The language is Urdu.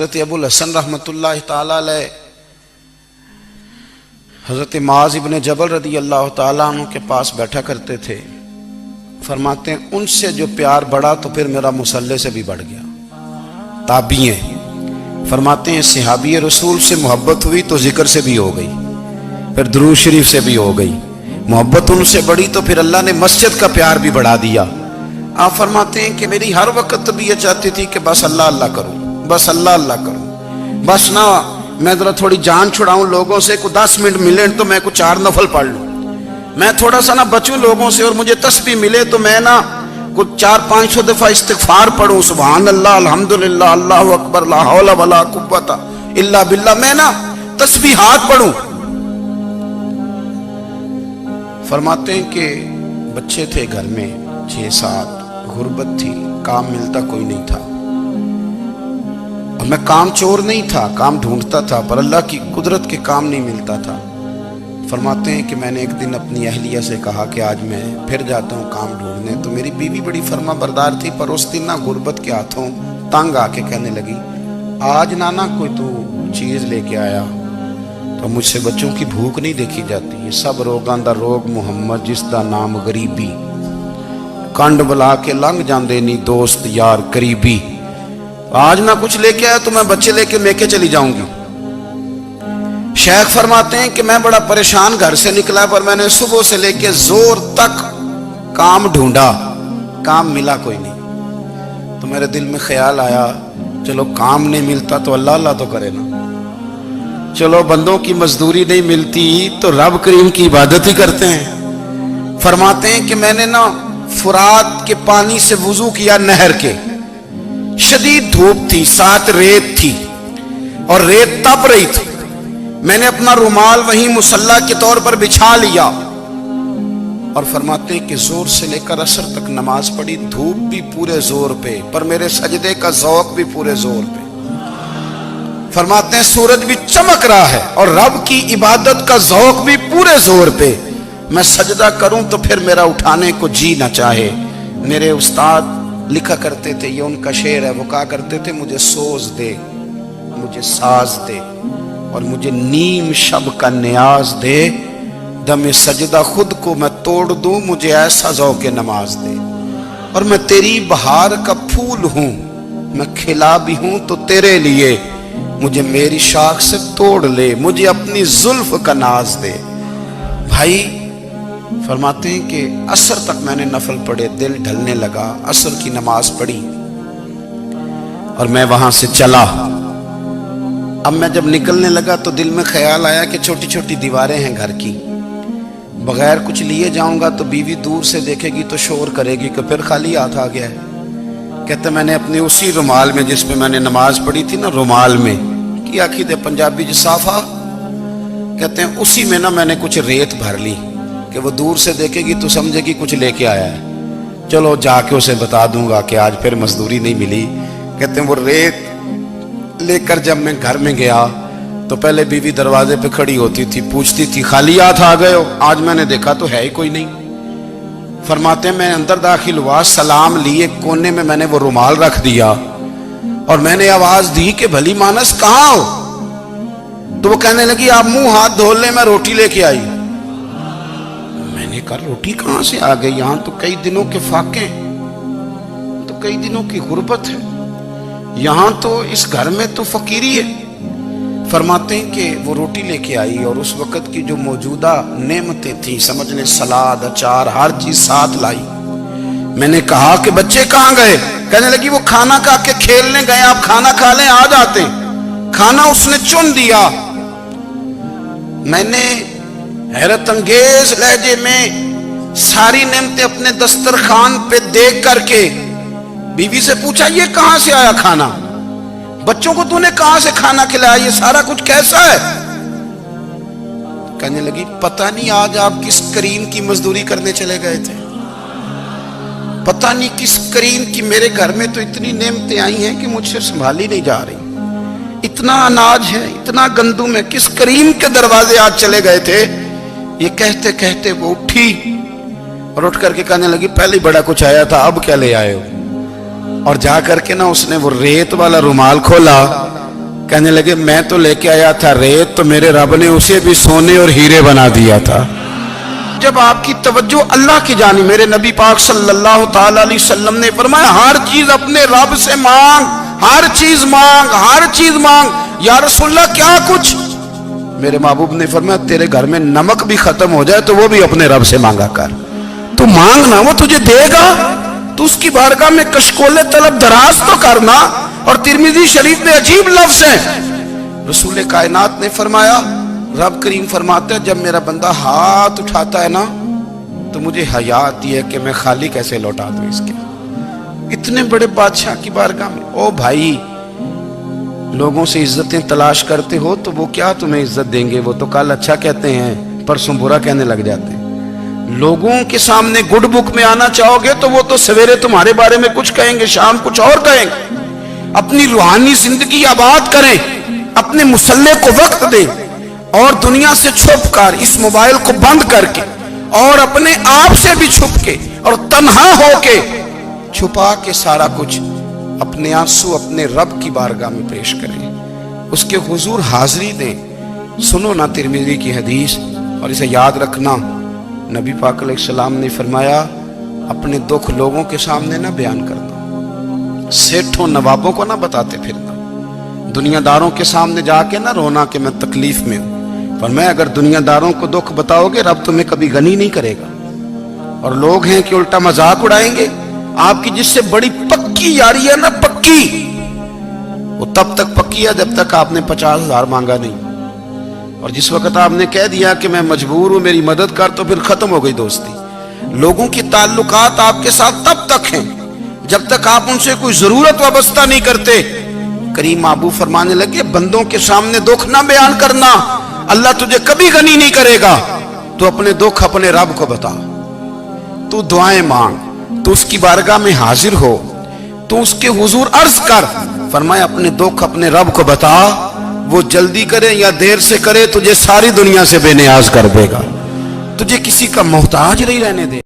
حضرت ابو الحسن رحمۃ اللہ تعالی علیہ حضرت معاذ ابن جبل رضی اللہ تعالیٰ عنہ کے پاس بیٹھا کرتے تھے. فرماتے ہیں ان سے جو پیار بڑھا تو پھر میرا مصلی سے بھی بڑھ گیا. تابعی ہیں. فرماتے ہیں صحابی رسول سے محبت ہوئی تو ذکر سے بھی ہو گئی, پھر درود شریف سے بھی ہو گئی. محبت ان سے بڑھی تو پھر اللہ نے مسجد کا پیار بھی بڑھا دیا. آپ فرماتے ہیں کہ میری ہر وقت طبیعت چاہتی تھی کہ بس اللہ اللہ کروں, بس اللہ اللہ کروں, بس نہ میں ذرا تھوڑی جان چھڑاؤں لوگوں سے, کو 10 منٹ ملے تو میں کچھ 4 نفل پڑھ لوں, میں تھوڑا سا نہ بچوں لوگوں سے, اور مجھے تسبیح ملے تو میں نہ کچھ 400-500 دفعہ استغفار پڑھوں, سبحان اللہ, الحمدللہ, اللہ اکبر, لا حول ولا قوت الا باللہ, میں نہ تسبیحات پڑھوں. فرماتے ہیں کہ بچے تھے گھر میں 6-7, غربت تھی, کام ملتا کوئی نہیں تھا, اور میں کام چور نہیں تھا, کام ڈھونڈتا تھا, پر اللہ کی قدرت کے کام نہیں ملتا تھا. فرماتے ہیں کہ میں نے ایک دن اپنی اہلیہ سے کہا کہ آج میں پھر جاتا ہوں کام ڈھونڈنے. تو میری بیوی بڑی فرما بردار تھی, پر اس دن نہ غربت کے ہاتھوں تنگ آ کے کہنے لگی, آج نانا کوئی تو چیز لے کے آیا, تو مجھ سے بچوں کی بھوک نہیں دیکھی جاتی. یہ سب روگاں دا روگ محمد جس دا نام غریبی, کنڈ بلا کے لنگ جاندے نہیں دوست یار قریبی. آج نہ کچھ لے کے آیا تو میں بچے لے کے میکے چلی جاؤں گی. شیخ فرماتے ہیں کہ میں بڑا پریشان گھر سے نکلا, پر میں نے صبح سے لے کے زور تک کام ڈھونڈا, کام ملا کوئی نہیں. تو میرے دل میں خیال آیا, چلو کام نہیں ملتا تو اللہ اللہ تو کرے نا, چلو بندوں کی مزدوری نہیں ملتی تو رب کریم کی عبادت ہی کرتے ہیں. فرماتے ہیں کہ میں نے نا فرات کے پانی سے وضو کیا, نہر کے, شدید دھوپ تھی, ساتھ ریت تھی, اور ریت تپ رہی تھی. میں نے اپنا رومال وہیں مصلی کے طور پر بچھا لیا, اور فرماتے ہیں کہ زور سے لے کر عصر تک نماز پڑھی, دھوپ بھی پورے زور پہ, پر میرے سجدے کا ذوق بھی پورے زور پہ. فرماتے ہیں سورج بھی چمک رہا ہے, اور رب کی عبادت کا ذوق بھی پورے زور پہ. میں سجدہ کروں تو پھر میرا اٹھانے کو جی نہ چاہے. میرے استاد لکھا کرتے تھے, یہ ان کا شعر ہے, وہ کہا کرتے تھے, مجھے سوز دے, مجھے ساز دے, اور مجھے نیم شب کا نیاز دے, دم سجدہ خود کو میں توڑ دوں, مجھے ایسا ذوق نماز دے. اور میں تیری بہار کا پھول ہوں, میں کھلا بھی ہوں تو تیرے لیے, مجھے میری شاخ سے توڑ لے, مجھے اپنی زلف کا ناز دے. بھائی فرماتے ہیں کہ عصر تک میں نے نفل پڑھے, دل ڈھلنے لگا, عصر کی نماز پڑھی, اور میں وہاں سے چلا. اب میں جب نکلنے لگا تو دل میں خیال آیا کہ چھوٹی چھوٹی دیواریں ہیں گھر کی, بغیر کچھ لیے جاؤں گا تو بیوی دور سے دیکھے گی تو شور کرے گی کہ پھر خالی ہاتھ آ گیا ہے. کہتے میں نے اپنی اسی رومال میں جس پہ میں نے نماز پڑھی تھی نا, رومال میں کی آخی دے پنجابی جسافہ کہتے ہیں, اسی میں نا میں نے کچھ ریت بھر لی کہ وہ دور سے دیکھے گی تو سمجھے گی کچھ لے کے آیا ہے, چلو جا کے اسے بتا دوں گا کہ آج پھر مزدوری نہیں ملی. کہتے ہیں وہ ریت لے کر جب میں گھر میں گیا تو پہلے بیوی دروازے پہ کھڑی ہوتی تھی, پوچھتی تھی خالی ہاتھ آ گئے ہو, آج میں نے دیکھا تو ہے ہی کوئی نہیں. فرماتے ہیں میں اندر داخل ہوا, سلام لیے, کونے میں میں نے وہ رومال رکھ دیا, اور میں نے آواز دی کہ بھلی مانس کہاں ہو؟ تو وہ کہنے لگی آپ منہ ہاتھ دھو لیں, میں روٹی لے کے آئی. میں نے کہا روٹی کہاں سے آ گئی, یہاں تو کئی دنوں کے فاقے, تو کئی دنوں کی غربت ہے, یہاں تو اس گھر میں تو فقیری ہے. فرماتے ہیں کہ وہ روٹی لے کے آئی, اور اس وقت کی جو موجودہ نعمتیں تھیں, سمجھ لیں سلاد, اچار, ہر چیز ساتھ لائی. میں نے کہا کہ بچے کہاں گئے؟ کہنے لگی وہ کھانا کھا کے کھیلنے گئے, آپ کھانا کھا لیں آ جاتے. کھانا اس نے چن دیا. میں نے حیرت انگیز لہجے میں ساری نعمتیں اپنے دسترخوان پہ دیکھ کر کے بیوی سے پوچھا یہ کہاں سے آیا کھانا؟ بچوں کو تو نے کہاں سے کھانا کھلایا؟ یہ سارا کچھ کیسا ہے؟ کہنے لگی پتہ نہیں آج آپ کس کریم کی مزدوری کرنے چلے گئے تھے, پتہ نہیں کس کریم کی. میرے گھر میں تو اتنی نعمتیں آئی ہیں کہ مجھ سے سنبھالی نہیں جا رہی, اتنا اناج ہے, اتنا گندم ہے, کس کریم کے دروازے آج چلے گئے تھے؟ یہ کہتے کہتے وہ اٹھی اور اٹھ کر کے کہنے لگی پہلے بڑا کچھ آیا تھا, اب کیا لے آئے ہو؟ اور جا کر کے نا اس نے وہ ریت والا رومال کھولا کہنے لگے میں تو لے کے آیا تھا ریت، تو میرے رب نے اسے بھی سونے اور ہیرے بنا دیا تھا۔ جب آپ کی توجہ اللہ کی جانب، میرے نبی پاک صلی اللہ تعالی علیہ وسلم نے فرمایا ہر چیز اپنے رب سے مانگ، ہر چیز مانگ، ہر چیز مانگ۔ یا رسول اللہ کیا کچھ؟ میرے محبوب نے فرمایا تیرے گھر میں نمک بھی ختم ہو جائے تو وہ بھی اپنے رب سے مانگا کر، تو مانگنا وہ تجھے دے گا، تو اس کی بارگاہ میں کشکول طلب دراز تو کرنا۔ اور ترمذی شریف میں عجیب لفظ ہے، رسول کائنات نے فرمایا، رب کریم فرماتا ہے جب میرا بندہ ہاتھ اٹھاتا ہے نا تو مجھے حیا آتی ہے کہ میں خالی کیسے لوٹا دوں اس کے۔ اتنے بڑے بادشاہ کی بارگاہ میں، او بھائی لوگوں سے عزتیں تلاش کرتے ہو تو وہ کیا تمہیں عزت دیں گے؟ وہ تو کل اچھا کہتے ہیں پرسوں برا کہنے لگ جاتے ہیں۔ لوگوں کے سامنے گڈ بک میں آنا چاہو گے تو وہ تو سویرے تمہارے بارے میں کچھ کہیں گے، شام کچھ اور کہیں گے۔ اپنی روحانی زندگی آباد کریں، اپنے مسلح کو وقت دیں، اور دنیا سے چھپ کر اس موبائل کو بند کر کے اور اپنے آپ سے بھی چھپ کے اور تنہا ہو کے چھپا کے سارا کچھ اپنے آنسو اپنے رب کی بارگاہ میں پیش کریں، اس کے حضور حاضری دیں۔ سنو نا ترمذی کی حدیث، اور اسے یاد رکھنا، نبی پاک علیہ السلام نے فرمایا اپنے دکھ لوگوں کے سامنے نہ بیان کرنا، سیٹھوں نوابوں کو نہ بتاتے پھرنا، دنیا داروں کے سامنے جا کے نہ رونا کہ میں تکلیف میں ہوں۔ فرمایا اگر دنیا داروں کو دکھ بتاؤ گے رب تمہیں کبھی غنی نہیں کرے گا، اور لوگ ہیں کہ الٹا مذاق اڑائیں گے۔ آپ کی جس سے بڑی پکی یاری ہے نا، پکی، وہ تب تک پکی ہے جب تک آپ نے 50,000 مانگا نہیں، اور جس وقت آپ نے کہہ دیا کہ میں مجبور ہوں میری مدد کر تو پھر ختم ہو گئی دوستی۔ لوگوں کی تعلقات آپ کے ساتھ تب تک ہیں جب تک آپ ان سے کوئی ضرورت وابستہ نہیں کرتے۔ کریم محبوب فرمانے لگے بندوں کے سامنے دکھ نہ بیان کرنا، اللہ تجھے کبھی غنی نہیں کرے گا۔ تو اپنے دکھ اپنے رب کو بتا، تو دعائیں مانگ، تو اس کی بارگاہ میں حاضر ہو، تو اس کے حضور عرض کر۔ فرمایا اپنے دکھ اپنے رب کو بتا، وہ جلدی کرے یا دیر سے کرے تجھے ساری دنیا سے بے نیاز کر دے گا، تجھے کسی کا محتاج نہیں رہنے دے۔